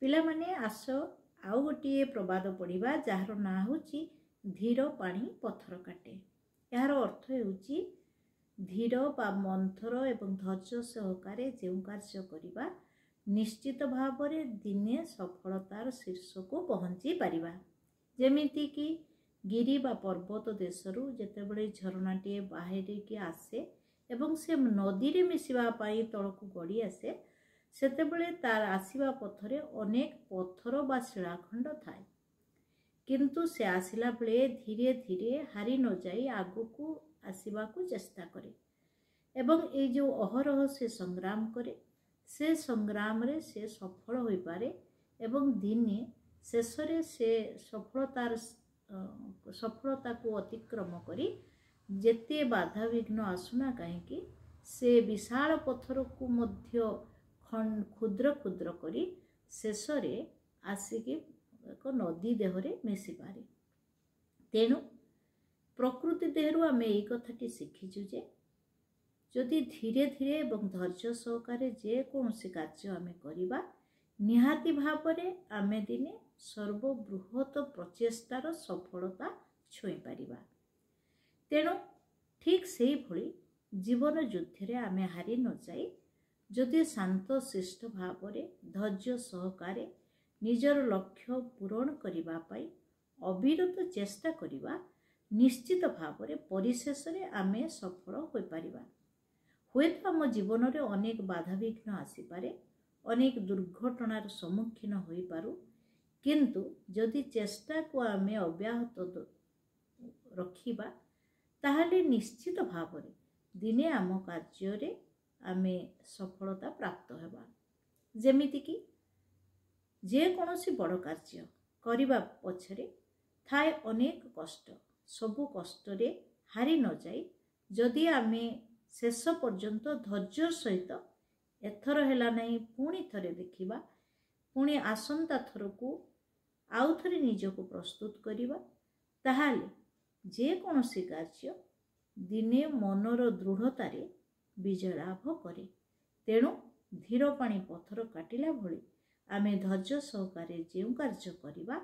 पिलामाने आस आउ गोटे प्रबाद पढ़ा जार ना हूँ धीर पानी पत्थर काटे। यार अर्थ होउची धीर बा मंथर एवं धैर्य सहकारे जो कार्य करिबा निश्चित भाव दिने सफलतार शीर्ष को पहुँची पारिबा। जेमिति कि गिरी बा पर्वत देशरू जेतेबेले झरनाटे बाहरिकी आसे एवं से नदी रे मिसिबा पाई तळकू गड़ी आसे सेतेबेले तार आसीबा पथरे अनेक पत्थर बा शिलाखंड थाए, किंतु से आसिला बेले धीरे धीरे हारी न जाई आगकू आसीबाकू चेष्टा करे एवं ए जो अहरह से संग्राम करे से संग्राम रे से सफल होई पारे एवं दिने शेषरे से सफलता को अतिक्रम करी जेते बाधा विघ्न आसुना कहीं से विशाल पत्थर को मध्य क्षुद्र क्षुद्र करी शेषरे आसिकी एक नदी देहरे मिसी पारे। तेणु प्रकृति देहरु आमे एई कथाटी शिखिचु जे जदि धीरे धीरे एवं धैर्य सहकारे जे कौनसी कार्य आमे करिबा निहाती भावरे आमे दिने सर्वबृहत प्रचेष्टार सफलता छुई पारिबा। तेणु ठीक सेही भली जीवन युद्धरे आमे हारी न जाई जदि शांत शिष्ट भावरे धैर्य सहकारे निजर लक्ष्य पूरण करिबा पाई अविरत चेष्टा करिबा निश्चित भावरे परिशेष रे आमे सफल होई पारिबा। हुए तो आम जीवन रे अनेक बाधा विघ्न आसी पारे, अनेक दुर्घटनार सम्मुखीन होई पारू, किंतु जदि चेष्टा को आमे अव्याहत रखिबा ताहले निश्चित भावरे दिने आम कार्य रे आमे सफलता प्राप्त हेबा। जेमिति कि जे कौनसी बड़ कार्य करिबा पछरे थाए अनेक कष्ट, सबु कष्ट रे हारी न जाई जदि आमे शेष पर्यंत धैर्य सहित एथर हेला नहीं पुणी थरे देखिबा, पुणी आसंता थर को आउ थरे निजको प्रस्तुत करिबा, ताहाले जे कौनसी कार्य दिने मनर दृढ़तारे विजय लाभ करे। तेणु धीर पानी पत्थर काटिला भली आमे धैर्य सहकारे जो कार्य करिबा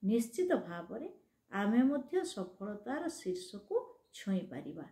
निश्चित भावरे आमे मध्य सफलतार शीर्ष को छुई पारिबा।